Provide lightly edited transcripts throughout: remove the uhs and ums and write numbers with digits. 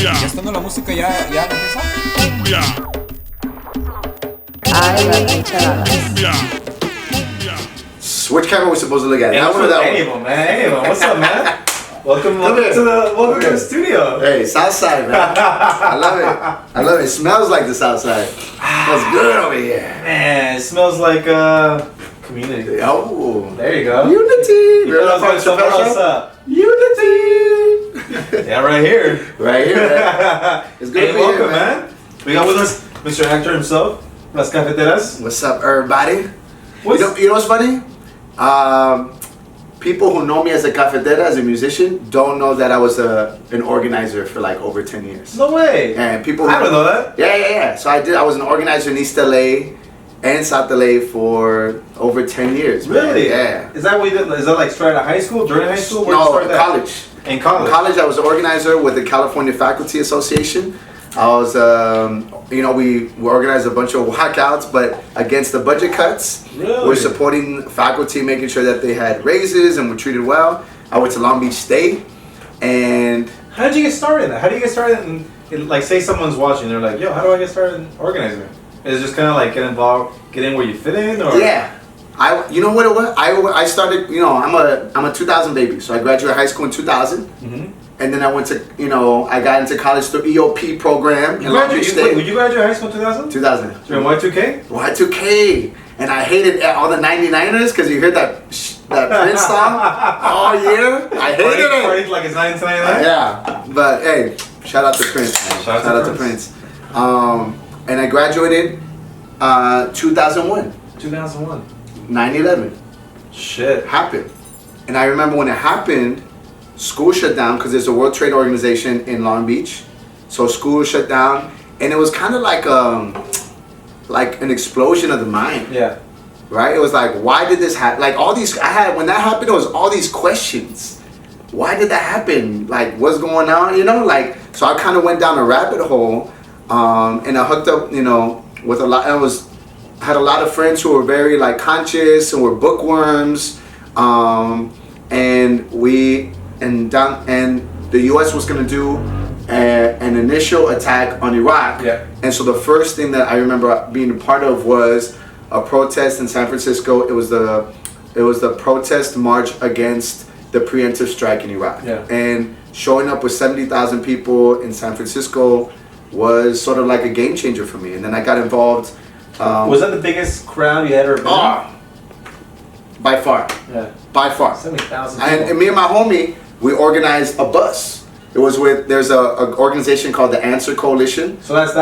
¿Ya estando la música ya empieza? Ay, las enchiladas. Which camera are we supposed to look at? That one or that one? Any of them, man. Any of them. What's up, man? Welcome to the studio. Hey, Southside, man. I love it. It smells like the Southside. Smells good over here. Man, it smells like community. Oh, There you go. Unity. You know what's up? Unity. Yeah, right here. Right here, man. It's good Hey, to be welcome, here, man. man. We got with us Mr. Hector himself, Las Cafeteras. What's up, everybody? What's You know what's funny? People who know me as a cafetera, as a musician, don't know that I was an organizer for like over 10 years. No way. And people I don't know that. Yeah. So I was an organizer in East LA and South LA for over 10 years. Really? Man. Yeah. Is that what you did? Is that like straight out of high school, during high school? Where'd you No, start that? college. In college. In college, I was an organizer with the California Faculty Association. I was, we organized a bunch of walkouts, but against the budget cuts, Really? we're supporting faculty, making sure that they had raises and were treated well. I went to Long Beach State, and How did you get started in that? How do you get started in like, say someone's watching, they're like, yo, how do I get started in organizing? Is it just kind of like get involved, get in where you fit in, or? yeah, you know what it was? I started, I'm a 2000 baby, so I graduated high school in 2000. Mm-hmm. And then I went to, I got into college through EOP program in Long Beach State. Would you graduate high school in 2000? 2000. You're in Y2K? Y2K. And I hated all the 99ers because you heard that Prince song all year. I hated it. Party like it's 1999? Yeah. But hey, shout out to Prince, man. Shout out to Prince. And I graduated 2001. 2001. 9/11 Shit. happened. And I remember when it happened, school shut down because there's a World Trade Organization in Long Beach. So school shut down. And it was kind of like an explosion of the mind. Yeah. Right? It was like, why did this happen? Like when that happened, it was all these questions. Why did that happen? Like, what's going on? So I kind of went down a rabbit hole, and I hooked up, with a lot. Had a lot of friends who were very like conscious and were bookworms, and the U.S. was gonna do an initial attack on Iraq. Yeah. And so the first thing that I remember being a part of was a protest in San Francisco. It was the protest march against the preemptive strike in Iraq. Yeah. And showing up with 70,000 people in San Francisco was sort of like a game changer for me. And then I got involved. Was that the biggest crowd you had ever been in? By far. Yeah. By far. 70,000 people. And me and my homie, we organized a bus. It was there's a organization called the Answer Coalition. So that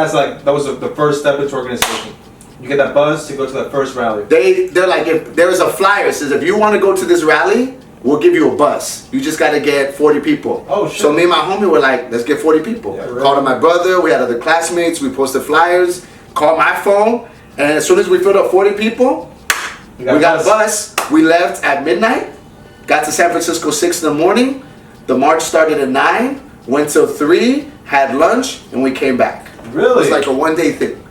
was the first step into organization. You get that buzz to go to that first rally. They're like, if there is a flyer, it says if you want to go to this rally, we'll give you a bus. You just got to get 40 people. Oh, shit. So me and my homie were like, let's get 40 people. Yeah, right. Called up my brother, we had other classmates, we posted flyers, called my phone, and as soon as we filled up 40 people, we got a bus. We left at midnight, got to San Francisco 6 in the morning. The march started at 9, went till 3, had lunch, and we came back. Really? It was like a one-day thing.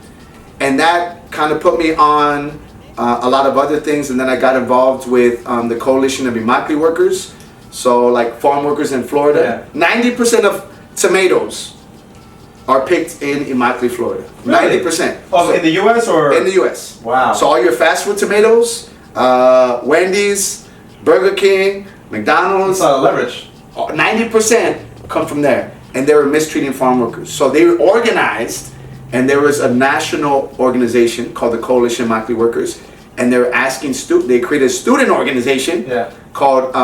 And that kind of put me on a lot of other things. And then I got involved with the Coalition of Immokalee Workers. So like farm workers in Florida. Yeah. 90% of tomatoes are picked in Immokalee, Florida. Really? 90%. Oh, in the U.S. or? In the U.S. Wow. So all your fast food tomatoes, Wendy's, Burger King, McDonald's, That's a lot of leverage. 90% come from there. And they were mistreating farm workers. So they were organized, and there was a national organization called the Coalition of Immokalee Workers. And they were asking they created a student organization called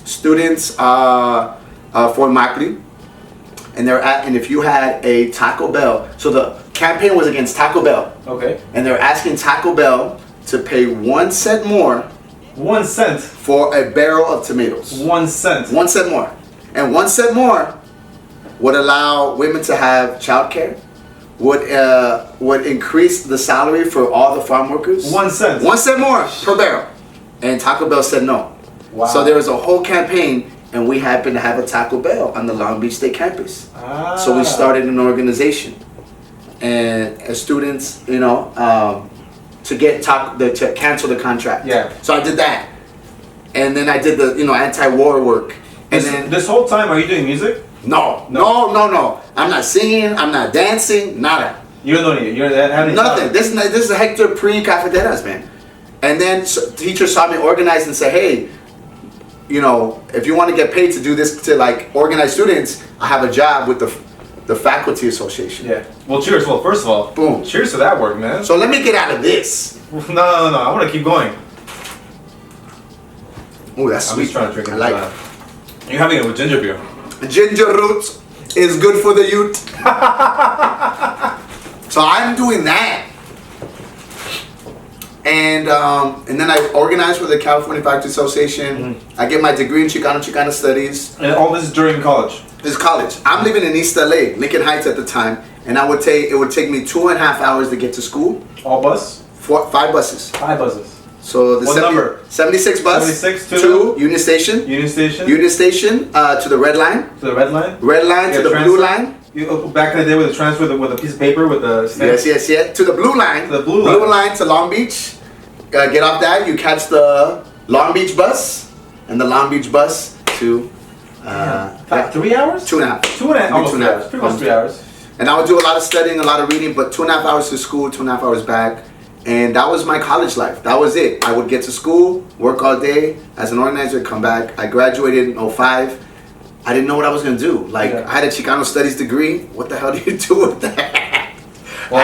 Students for Immokalee. And if you had a Taco Bell, so the campaign was against Taco Bell. Okay. And they're asking Taco Bell to pay 1 cent more 1 cent for a barrel of tomatoes. 1 cent. 1 cent more. And 1 cent more would allow women to have childcare, would increase the salary for all the farm workers. 1 cent. 1 cent more per barrel. And Taco Bell said no. Wow. So there was a whole campaign, and we happened to have a Taco Bell on the Long Beach State campus. So we started an organization, and as students, to get to cancel the contract. Yeah. So I did that, and then I did the anti-war work, and then this whole time, are you doing music? No. I'm not singing. I'm not dancing. Nada. You don't know any. You don't have any. Nothing. This is Hector pre-Cafeteras, man. And then teachers saw me organize and say, hey, you know, if you want to get paid to do this, to like organize students, I have a job with the faculty association. Yeah. Well, cheers. Well, first of all, Boom. Cheers to that work, man. So let me get out of this. No. I want to keep going. Oh, that's I'm sweet. just trying to drink it. I like it. You're having it with ginger beer. Ginger root is good for the youth. So I'm doing that. And then I organized with the California Faculty Association. I get my degree in Chicano Studies. And all this is during college. This is college. I'm living in East LA, Lincoln Heights at the time, and it would take me 2.5 hours to get to school. All bus? 5 buses. 5 buses. So the What number? 76 bus. 76 to Union Station. Union Station. Union Station to the red line. To the red line. Red line to the blue line. You, back in the day with the transfer with a piece of paper with the stamp. Yes. To the blue line. To the blue line. Blue line to Long Beach. Get off that. You catch the Long Beach bus, and the Long Beach bus to. 3 hours? 2.5. 2.5. Almost 2.5 3 hours. Pretty much 3 hours. And I would do a lot of studying, a lot of reading, but 2.5 hours to school, 2.5 hours back. And that was my college life. That was it. I would get to school, work all day as an organizer, come back. I graduated in 05. I didn't know what I was going to do. Like, I had a Chicano Studies degree. What the hell do you do with that? Well,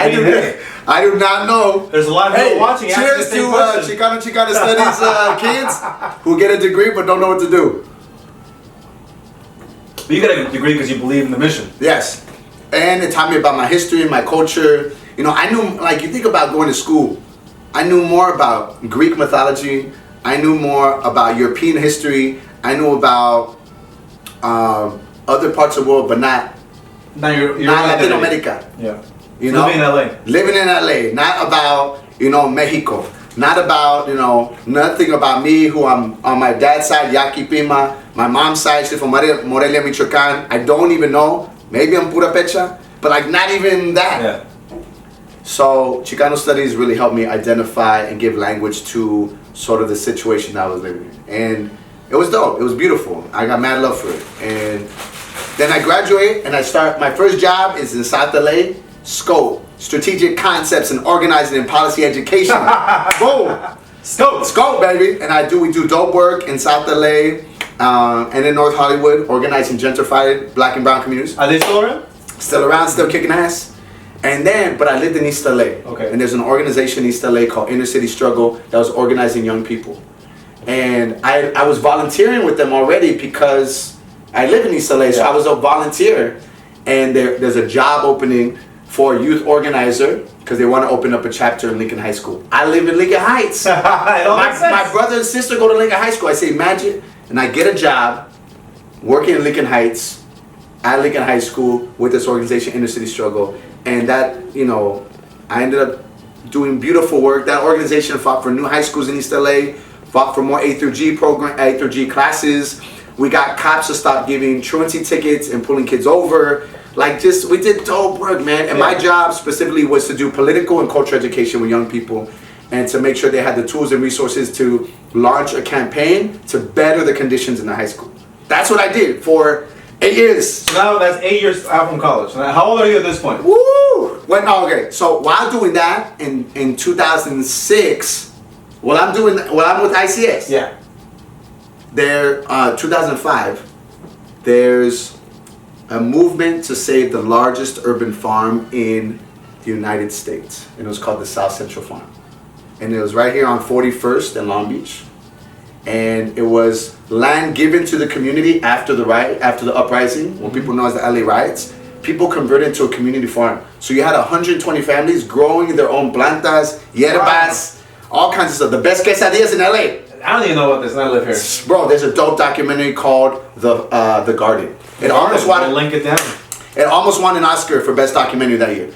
I do not know. There's a lot of people watching. Cheers to Chicano Studies kids who get a degree but don't know what to do. But you got a degree because you believe in the mission. Yes. And it taught me about my history and my culture. You know, I knew, like, you think about going to school, I knew more about Greek mythology, I knew more about European history, I knew about other parts of the world, but not You're Latin America. Yeah. You know? Living in LA. Living in LA. Not about, you know, Mexico. Not about, you know, nothing about me, who I'm on my dad's side, Yaqui Pima. My mom's side, she's from Morelia, Michoacan. I don't even know. Maybe I'm Pura Pecha. But, like, not even that. Yeah. So Chicano Studies really helped me identify and give language to sort of the situation that I was living in. And it was dope. It was beautiful. I got mad love for it. And then I graduate and I start, my first job is in South LA, SCOPE, Strategic Concepts and Organizing and Policy Education. Boom. SCOPE, baby. And we do dope work in South LA and in North Hollywood, organizing gentrified black and brown communities. Are they still around? Still around, still kicking ass. And then, but I lived in East LA. Okay. And there's an organization in East LA called Inner City Struggle that was organizing young people. And I was volunteering with them already because I live in East LA, so I was a volunteer. And there's a job opening for a youth organizer because they want to open up a chapter in Lincoln High School. I live in Lincoln Heights. My brother and sister go to Lincoln High School. I say, imagine, and I get a job working in Lincoln Heights at Lincoln High School with this organization, Inner City Struggle. And that, you know, I ended up doing beautiful work. That organization fought for new high schools in East LA, fought for more A through G classes. We got cops to stop giving truancy tickets and pulling kids over. Like, just, we did dope work, man. And my job specifically was to do political and cultural education with young people and to make sure they had the tools and resources to launch a campaign to better the conditions in the high school. That's what I did for 8 years. So now that's 8 years out from college. Now, how old are you at this point? Woo! Okay. So while doing that in 2006, I'm with ICS. Yeah. There, 2005, there's a movement to save the largest urban farm in the United States, and it was called the South Central Farm, and it was right here on 41st and Long Beach. And it was land given to the community after the uprising, what people know as the LA riots. People converted into a community farm. So you had 120 families growing their own plantas, yerbas, all kinds of stuff. The best quesadillas in LA. I don't even know what this. I live here. Bro, there's a dope documentary called The Garden. It almost won. We'll link it down. It almost won an Oscar for best documentary that year,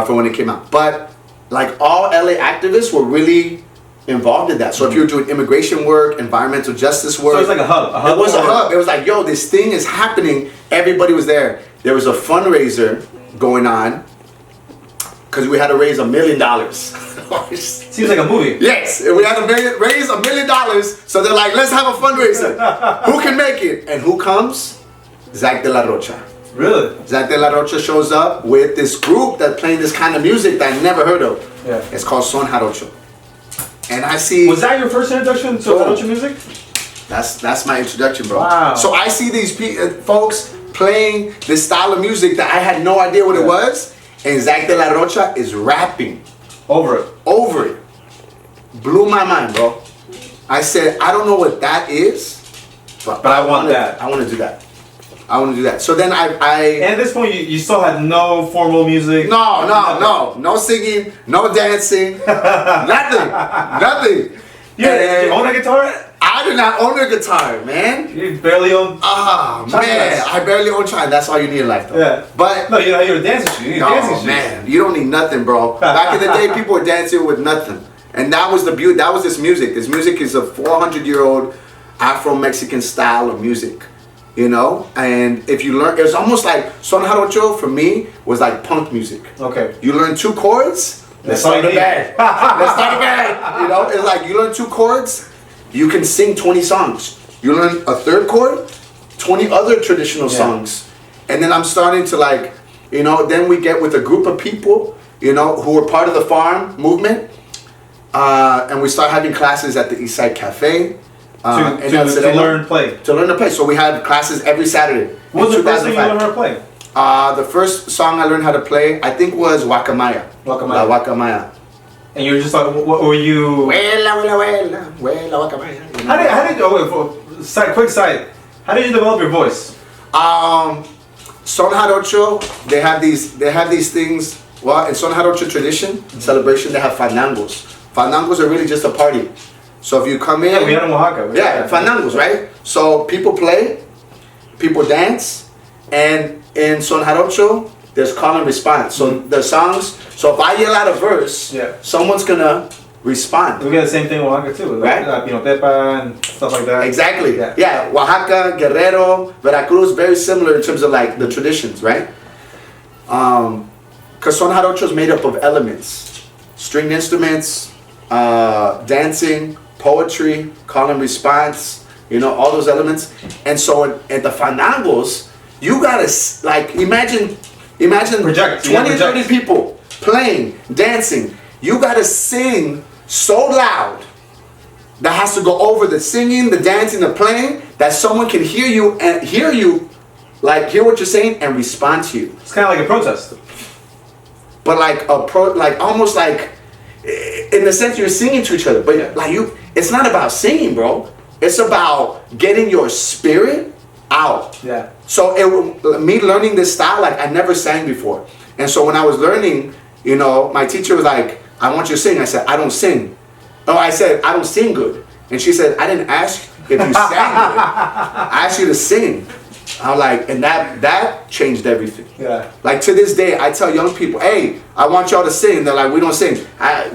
for when it came out. But like all LA activists were really involved in that. So if you were doing immigration work, environmental justice work. So it was like a hub. It was a hub. It was like, yo, this thing is happening. Everybody was there. There was a fundraiser going on because we had to raise $1 million. Seems like a movie. Yes, we had to raise $1 million. So they're like, let's have a fundraiser. Who can make it? And who comes? Zach de la Rocha. Really? Zach de la Rocha shows up with this group that playing this kind of music that I never heard of. Yeah. It's called Son Jarocho. And I see... Was that your first introduction to Jarocho music? That's my introduction, bro. Wow. So I see these folks playing this style of music that I had no idea what it was, and Zach de la Rocha is rapping over it. Blew my mind, bro. I said, I don't know what that is, but I want that. I want to do that. I want to do that. So then I and at this point, you still had no formal music. No singing, no dancing, nothing. Yeah, you own a guitar? I did not own a guitar, man. You barely own. Man, I barely own child. That's all you need in life, though. Yeah, but no, you're a dancer. You need dancing shoes. Man, you don't need nothing, bro. Back in the day, people were dancing with nothing, and that was the beauty. That was this music. This music is a 400-year-old Afro-Mexican style of music, you know. And if you learn, it's almost like Son Jarocho for me was like punk music. Okay. You learn 2 chords. Let's start a band. Let's start a band. You know, it's like you learn 2 chords. You can sing 20 songs. You learn a 3rd chord, 20 other traditional songs. And then I'm starting to like, you know, then we get with a group of people, you know, who are part of the farm movement. And we start having classes at the Eastside Cafe. To learn play. To learn to play. So we had classes every Saturday. What was the first thing you learned how to play? The first song I learned how to play, I think, was Guacamaya. Guacamaya. La Guacamaya. And you were just like, what were you? Huela, Guacamaya. You know? How did you, quick side, how did you develop your voice? Son Jarocho, they have these things. Well, in Son Jarocho tradition, celebration, they have fandangos. Fandangos are really just a party. So if you come in, we had in Oaxaca. Yeah, fandangos, right? So people play, people dance, and in Son Jarocho, there's call and response. So the songs. So if I yell out a verse, someone's gonna respond. We get the same thing in Oaxaca too, right? Pinotepa and stuff like that. Exactly. Yeah. Oaxaca, Guerrero, Veracruz, very similar in terms of like the traditions, right? Because Son Jarocho is made up of elements, stringed instruments, dancing, poetry, call and response. You know, all those elements. And so at the fandangos, you gotta like imagine project. 20, 30 people playing, dancing. You gotta sing so loud that has to go over the singing, the dancing, the playing, that someone can hear you and like hear what you're saying and respond to you. It's kind of like a protest. But like almost like in the sense you're singing to each other. But like it's not about singing, bro. It's about getting your spirit out. Yeah. So me learning this style, like I never sang before. And so when I was learning, you know, my teacher was like, I want you to sing. I said, I don't sing. Oh, I said, I don't sing good. And she said, I didn't ask if you sang good. I asked you to sing. I'm like, and that changed everything. Yeah. Like to this day, I tell young people, hey, I want y'all to sing. They're like, we don't sing.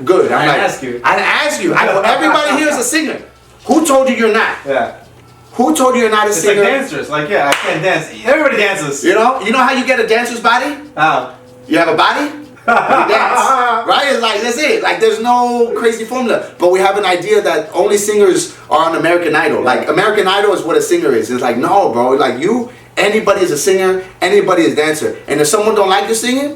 Good. I didn't ask you. I didn't ask you. Everybody here is a singer. Who told you you're not? Yeah. Who told you you're not a singer? It's like dancers. Like, I can't dance. Everybody dances. You know how you get a dancer's body? How? You have a body? You dance. Right? It's like, that's it. Like, there's no crazy formula. But we have an idea that only singers are on American Idol. Like, American Idol is what a singer is. It's like, no, bro. Like, anybody is a singer, anybody is a dancer. And if someone don't like your singing,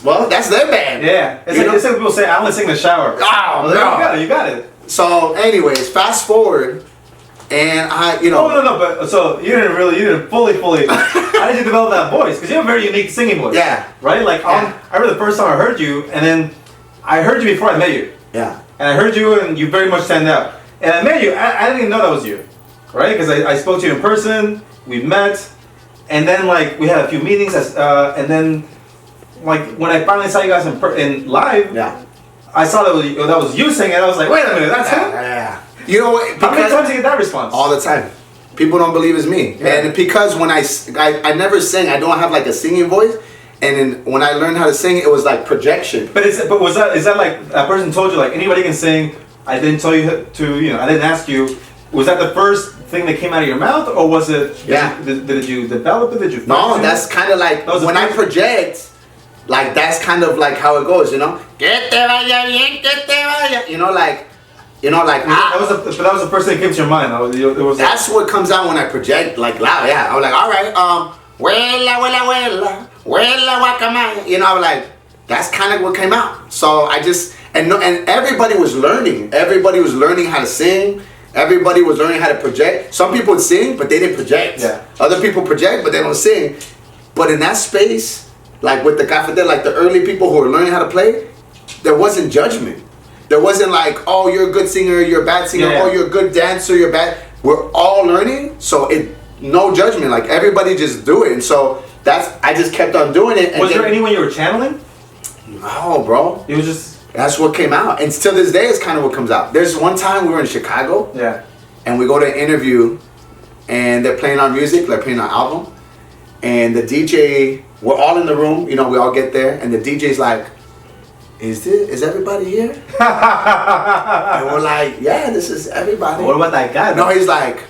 well, that's their band. Yeah. It's like people say, I only sing in the shower. Oh, well, you got it. So, anyways, fast forward. And No, but so you didn't fully. How did you develop that voice? Because you have a very unique singing voice. Yeah. Right? Like, I remember the first time I heard you, and then I heard you before I met you. Yeah. And I heard you, and you very much stand out. And I met you, I didn't even know that was you. Right? Because I spoke to you in person, we met, and then, like, we had a few meetings, and then, like, when I finally saw you guys in live, I saw that was you singing, and I was like, wait a minute, that's him? Yeah. You know what? How many times did you get that response? All the time. People don't believe it's me. Yeah. And because when I never sing, I don't have like a singing voice. And then when I learned how to sing, it was like projection. But is that like a person told you like anybody can sing? I didn't tell you to, I didn't ask you. Was that the first thing that came out of your mouth, or was it? Yeah. Did you develop it? Did you? No, that's kind of like when I project. Like that's kind of like how it goes, you know. Que te vaya bien, que te vaya. You know, like You know, like That was the first thing that came to your mind. It was that's what comes out when I project like loud. Yeah, I was like, all right, wela guacamaya. You know, I was like, that's kind of what came out. So I just and everybody was learning. Everybody was learning how to sing. Everybody was learning how to project. Some people would sing, but they didn't project. Yeah. Other people project, but they don't sing. But in that space, like with the cafetera, like the early people who were learning how to play, there wasn't judgment. There wasn't like, oh, you're a good singer, you're a bad singer, Yeah. oh, you're a good dancer, you're bad. We're all learning, so no judgment. Like everybody just do it, and so I just kept on doing it. And was there anyone you were channeling? No, bro. It was just. That's what came out, and still this day is kind of what comes out. There's one time we were in Chicago, Yeah. and we go to an interview, and they're playing our music, they're playing our album, and the DJ, we're all in the room, you know, we all get there, and the DJ's like, is everybody here? And we're like, yeah, this is everybody. What about that guy? No, he's like,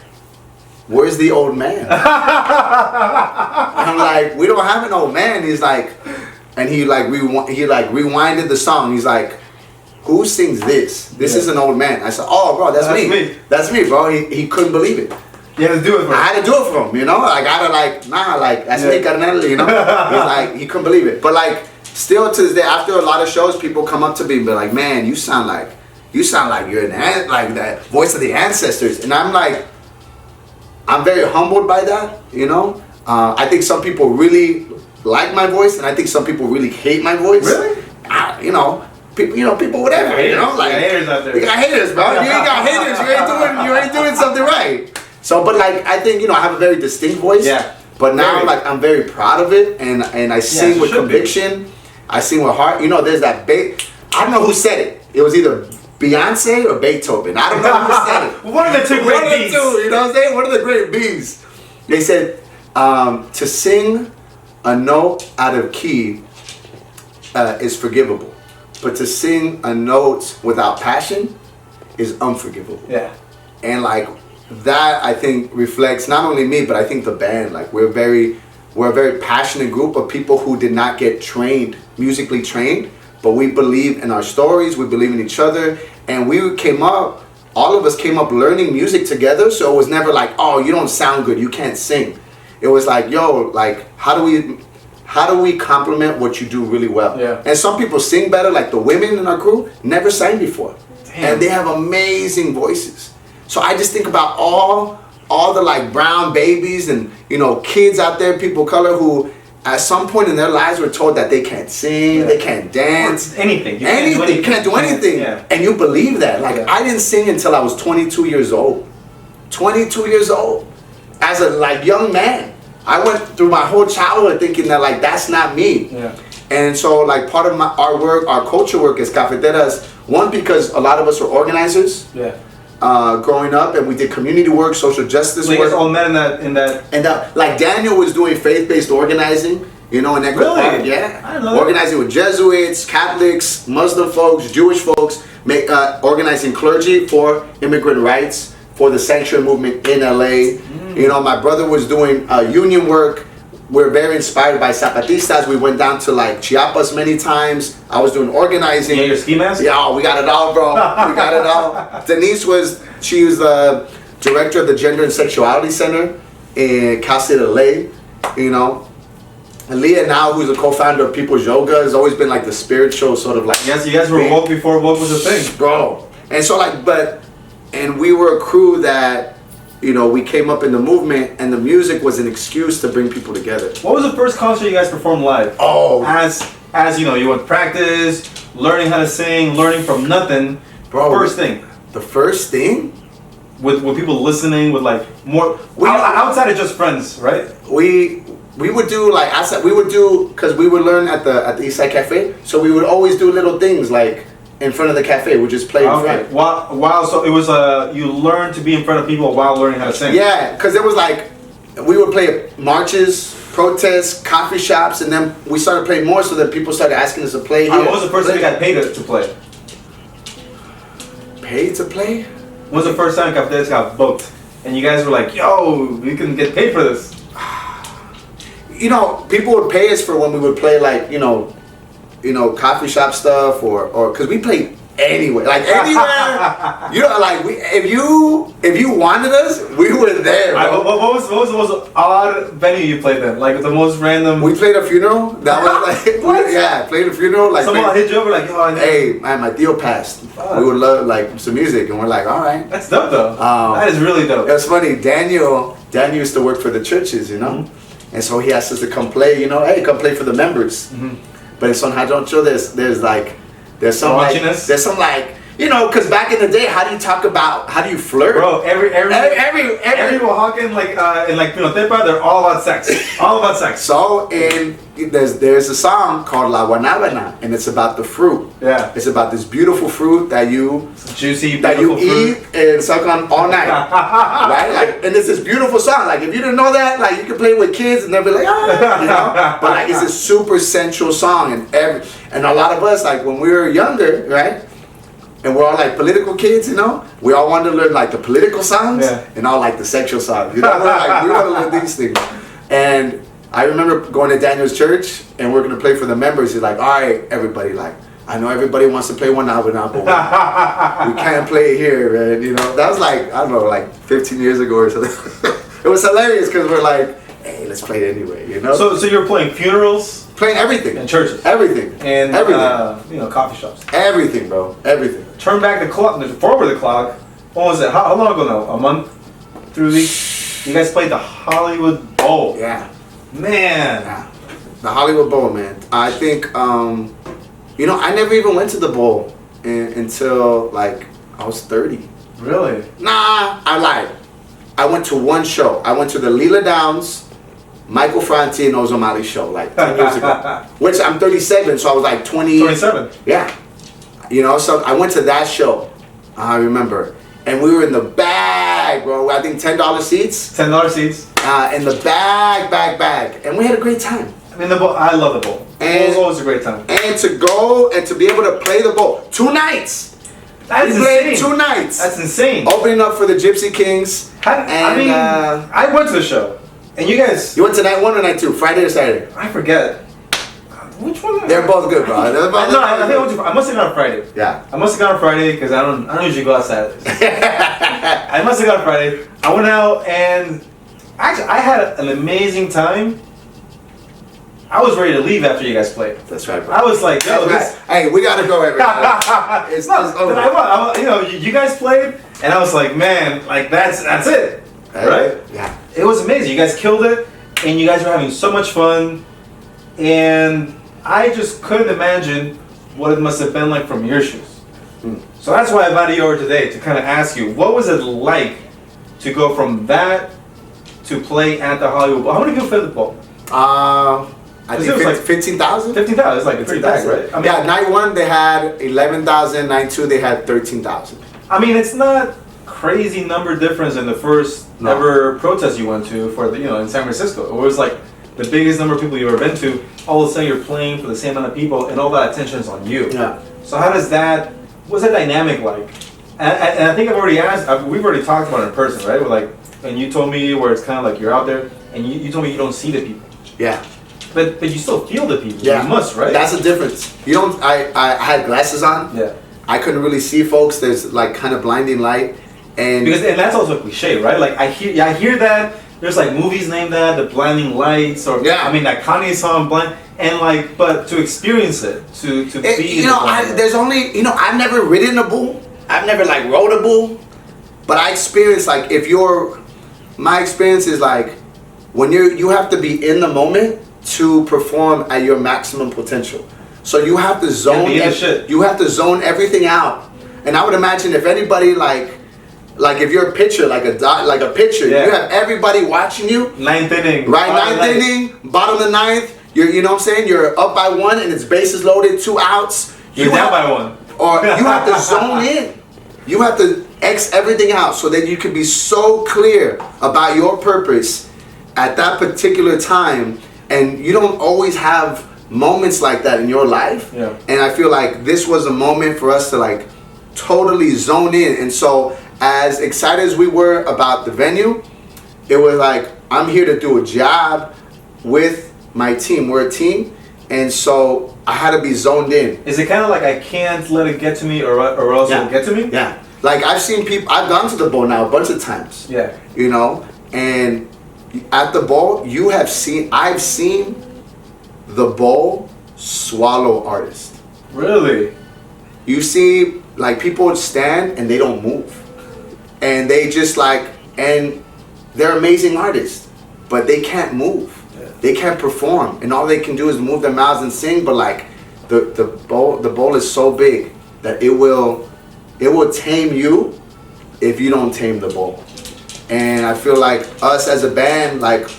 where's the old man? I'm like, we don't have an old man. He's like, and he rewinded the song. He's like, who sings this? This is an old man. I said, oh, bro, that's me. That's me, bro. He couldn't believe it. You had to do it for him. I had to do it for him, you know? Like, I had to that's me, carnal, you know? He's like, he couldn't believe it. But like, still to this day, after a lot of shows, people come up to me and be like, man, you sound like you're like that voice of the ancestors. And I'm like, I'm very humbled by that, you know? I think some people really like my voice, and I think some people really hate my voice. Really? People whatever, you know? Like, haters out there. You got haters, bro. You ain't got haters. You ain't doing something right. So, but like, I think, you know, I have a very distinct voice. Yeah. But now, like, I'm very proud of it, and I sing with conviction. I sing with heart. You know, there's that I don't know who said it. It was either Beyonce or Beethoven. I don't know who said it. One of the two great bees. You know what I'm saying? One of the great bees. They said, to sing a note out of key is forgivable. But to sing a note without passion is unforgivable. Yeah. And like that, I think reflects not only me, but I think the band. Like we're a very passionate group of people who did not get musically trained, but we believe in our stories, we believe in each other, and all of us came up learning music together. So it was never like, oh, you don't sound good, you can't sing. It was like, yo, like how do we complement what you do really well? Yeah. And some people sing better, like the women in our crew never sang before. Damn. And they have amazing voices. So I just think about all the like brown babies and, you know, kids out there, people of color who at some point in their lives were told that they can't sing, they can't dance. Anything. You can't do anything. Yeah. And you believe that. Like I didn't sing until I was 22 years old. 22 years old. As a like young man. I went through my whole childhood thinking that like that's not me. Yeah. And so like part of our work, our culture work as cafeteras, one, because a lot of us were organizers. Yeah. Growing up, and we did community work, social justice work. You guys all met in that. And like Daniel was doing faith-based organizing, you know, in Echo Park. Yeah. I know. Organizing with Jesuits, Catholics, Muslim folks, Jewish folks, organizing clergy for immigrant rights, for the sanctuary movement in LA. You know, my brother was doing union work. We're very inspired by Zapatistas. We went down to like Chiapas many times. I was doing organizing. Yeah, your ski mask? Yeah, we got it all, bro. We got it all. Denise was the director of the Gender and Sexuality Center in Cal State LA, you know. And Leah now, who's a co-founder of People's Yoga, has always been like the spiritual sort of like... Yes, you guys were woke before woke was a thing. Bro. And so like, and we were a crew that, you know, we came up in the movement, and the music was an excuse to bring people together. What was the first concert you guys performed live? Oh. As you know, you went to practice, learning how to sing, learning from nothing. Bro. First thing. The first thing? With people listening, with like more... outside of just friends, right? We would do like, because we would learn at the Eastside Cafe, so we would always do little things like in front of the cafe. We just play in front. Wow, so it was you learned to be in front of people while learning how to sing. Yeah, because it was like, we would play marches, protests, coffee shops, and then we started playing more, so that people started asking us to play here. What was the first time you got paid to play? Paid to play? When was the first time Cafeteras got booked? And you guys were like, yo, we can get paid for this. You know, people would pay us for when we would play like, you know, coffee shop stuff or because we played anywhere, like anywhere. You know, like if you wanted us, we were there. Bro. What was the most odd venue you played then? Like the most random. We played a funeral. That was like What? yeah, played a funeral. Like Someone hit you over like, yo, I know. hey man, my deal passed. Fuck. We would love like some music, and we're like, all right. That's dope though. That is really dope. It's funny. Daniel used to work for the churches, you know, and so he asked us to come play. You know, hey, come play for the members. But in Son Hadroncho, there's some like you know, because back in the day, how do you flirt? Bro, every Oaxacan like in like Pinotepa, they're all about sex. All about sex. So there's a song called La Guanábana, and it's about the fruit. Yeah. It's about this beautiful fruit that you Juicy, that you beautiful eat and suck on all night. Right? Like, and it's this beautiful song. Like if you didn't know that, like you can play it with kids and they'll be like, ah, you know. But like it's a super sensual song, and a lot of us, like when we were younger, right? And we're all like political kids, you know. We all wanted to learn like the political songs and all like the sexual songs. You know, we want to learn these things. And I remember going to Daniel's church, and we're gonna play for the members. He's like, "All right, everybody, like I know everybody wants to play one album now, but we can't play it here, man." You know, that was like I don't know, like 15 years ago or something. It was hilarious because we're like, "Hey, let's play it anyway," you know. So you're playing funerals, playing everything, and churches, everything, and everything. You know, coffee shops, everything, bro, everything. Turn back the clock, forward the clock. What was it? How long ago now? A month? 3 weeks? You guys played the Hollywood Bowl. Yeah. Man. Yeah. The Hollywood Bowl, man. I think, you know, I never even went to the bowl until like I was 30. Really? Nah, I lied. I went to one show. I went to the Lila Downs, Michael Franti and Ozomali show like 10 years ago. Which I'm 37, so I was like 27. Yeah. You know, so I went to that show. I remember. And we were in the bag, bro. I think $10 seats. $10 seats. In the bag. And we had a great time. I mean, the bowl, I love the bowl. It was always a great time. And to go and to be able to play the bowl. 2 nights. That's we played insane. 2 nighs. That's insane. Opening up for the Gypsy Kings. I went to the show. And you guys... You went to night 1 or night 2? Friday or Saturday? I forget. Which one? They're both good, bro. I must have gone on Friday. Yeah. I must have gone on Friday because I don't usually go out Saturdays. I must have gone on Friday. I went out and actually I had an amazing time. I was ready to leave after you guys played. That's right, bro. I was like, yo, hey, we gotta go every it's over. You know, you guys played, and I was like, man, like that's it, right? Yeah. It was amazing. You guys killed it, and you guys were having so much fun, and I just couldn't imagine what it must have been like from your shoes. So that's why I invited you over today to kind of ask you, what was it like to go from that to play at the Hollywood Bowl? How many people fit the bowl? I think it was like 15,000. 15,000. It's like 3,000, right? I mean, yeah, night 1 they had 11,000. Night 2 they had 13,000. I mean, it's not crazy number difference in the first ever protest you went to for the, in San Francisco. It was like the biggest number of people you've ever been to. All of a sudden you're playing for the same amount of people, and all that attention is on you. Yeah. So how does that? What's that dynamic like? And I think I've already asked. We've already talked about it in person, right? Like, and you told me where it's kind of like you're out there, and you told me you don't see the people. Yeah. But you still feel the people. Yeah. You must, right? That's the difference. You don't. I had glasses on. Yeah. I couldn't really see folks. There's like kind of blinding light, and that's also a cliche, right? Like I hear that there's like movies named that, the blinding lights, or I mean that Kanye song blind, and like, but to experience it, to be, there's only I've never ridden a bull. I've never like rode a bull, but I experienced like my experience is like when you have to be in the moment to perform at your maximum potential. So you have to zone. You have to zone everything out. And I would imagine if anybody like if you're a pitcher, like a pitcher, you have everybody watching you. Ninth inning. Right, ninth inning, bottom of the ninth. You know what I'm saying? You're up by 1 and it's bases loaded, 2 outs. You're down by 1. Or you have to zone in. You have to X everything out so that you can be so clear about your purpose at that particular time. And you don't always have moments like that in your life. Yeah. And I feel like this was a moment for us to like totally zone in. And so as excited as we were about the venue, it was like, I'm here to do a job with my team. We're a team. And so I had to be zoned in. Is it kind of like I can't let it get to me, or else it'll get to me? Yeah. Like I've seen people. I've gone to the bowl now a bunch of times. Yeah. You know, and at the bowl, I've seen the bowl swallow artists. Really? You see, like people stand and they don't move, and they just like, and they're amazing artists, but they can't move. Yeah. They can't perform, and all they can do is move their mouths and sing. But like the bowl is so big that it will tame you if you don't tame the bowl. And I feel like us as a band, like,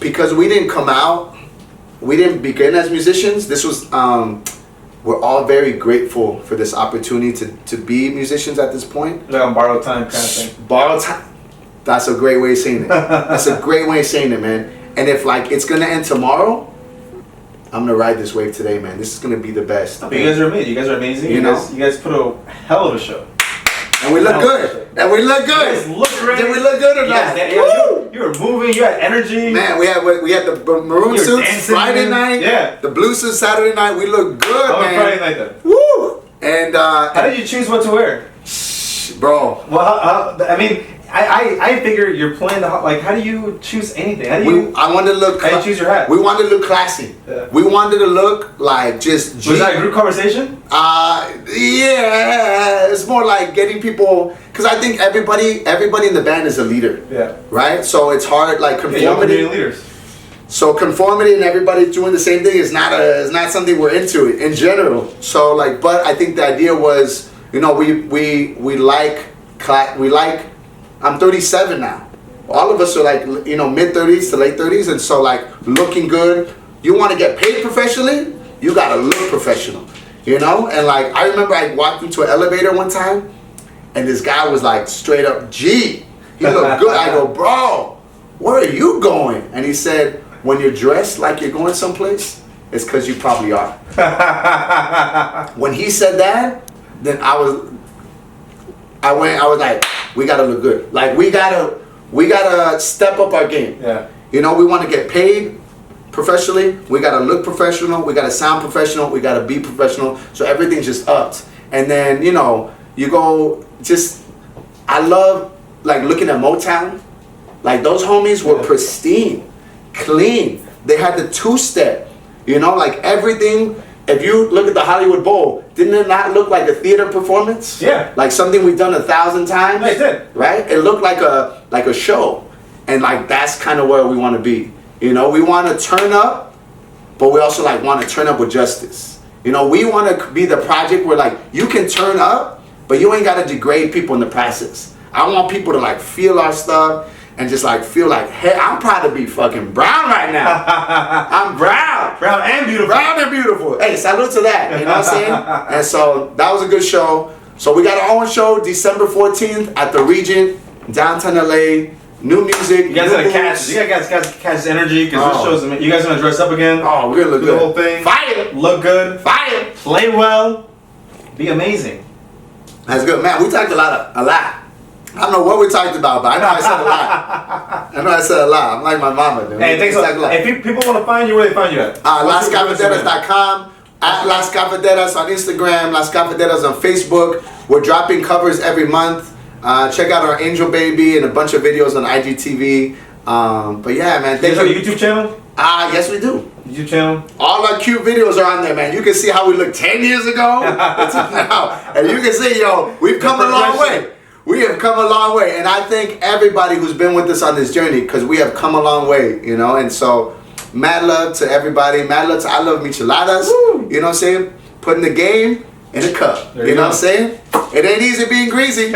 because we didn't come out, we didn't begin as musicians. This was, we're all very grateful for this opportunity to be musicians at this point. Like on borrowed time kind of thing. Borrowed time. That's a great way of saying it. That's a great way of saying it, man. And if like it's gonna end tomorrow, I'm gonna ride this wave today, man. This is gonna be the best. But you guys are amazing. You guys are amazing. You guys put a hell of a show. And we look good. And we look good. You guys look great. Did we look good or not? You were moving. You had energy. Man, we had the maroon suits Friday night. Yeah. The blue suits Saturday night. We look good, How man. Friday night then? Woo! And how did you choose what to wear? Bro. Well, I mean, I figure you're playing the like. How do you choose anything? How do you? I wanted to look. How do you choose your hat? We wanted to look classy. Yeah. We wanted to look like just. Was that a group conversation? Yeah. It's more like getting people, because I think everybody in the band is a leader. Yeah. Right. So it's hard, like conformity. Yeah, leaders. So conformity and everybody doing the same thing is not something we're into in general. So like, but I think the idea was, we like. I'm 37 now. All of us are like, mid 30s to late 30s, and so like looking good. You want to get paid professionally, you gotta look professional, And like I remember I walked into an elevator one time, and this guy was like straight up G. He looked good. I go, bro, where are you going? And he said, when you're dressed like you're going someplace, it's because you probably are. When he said that, then I was like, we gotta look good. Like we gotta step up our game. Yeah. We want to get paid professionally. We gotta look professional. We gotta sound professional. We gotta be professional. So everything's just upped. And then you go just. I love like looking at Motown. Like those homies were pristine, clean. They had the two-step. Like everything. If you look at the Hollywood Bowl, didn't it not look like a theater performance? Yeah. Like something we've done 1,000 times? Yeah, it did. Right? It looked like a show. And like that's kind of where we want to be. We want to turn up, but we also like want to turn up with justice. We want to be the project where like you can turn up, but you ain't got to degrade people in the process. I want people to like feel our stuff and just like feel like, hey, I'm proud to be fucking brown right now. I'm brown. Brown and beautiful. Brown and beautiful. Hey, salute to that. You know what I'm saying? And so that was a good show. So we got our own show December 14th at the Regent, downtown LA. New music. You guys gotta catch. You guys catch energy because this show's. You guys gonna dress up again? Oh, we're gonna look do good. The whole thing. Fire. Look good. Fire. Play well. Be amazing. That's good, man. We talked a lot. I don't know what we talked about, but I know I said a lot. I'm like my mama, dude. Hey, thanks a lot. If people want to find you, where they find you at? LasCafeteras.com, at Las Cafeteras on Instagram, Las Cafeteras on Facebook. We're dropping covers every month. Check out our Angel Baby and a bunch of videos on IGTV. But yeah, man. You have a YouTube channel? Yes, we do. YouTube channel? All our cute videos are on there, man. You can see how we looked 10 years ago to now. And you can see, we've come a long way. We have come a long way, and I thank everybody who's been with us on this journey because we have come a long way, And so, mad love to everybody. Mad love to I Love Micheladas. Woo. You know what I'm saying? Putting the game in a cup. You know what I'm saying? It ain't easy being greasy.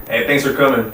Hey, thanks for coming.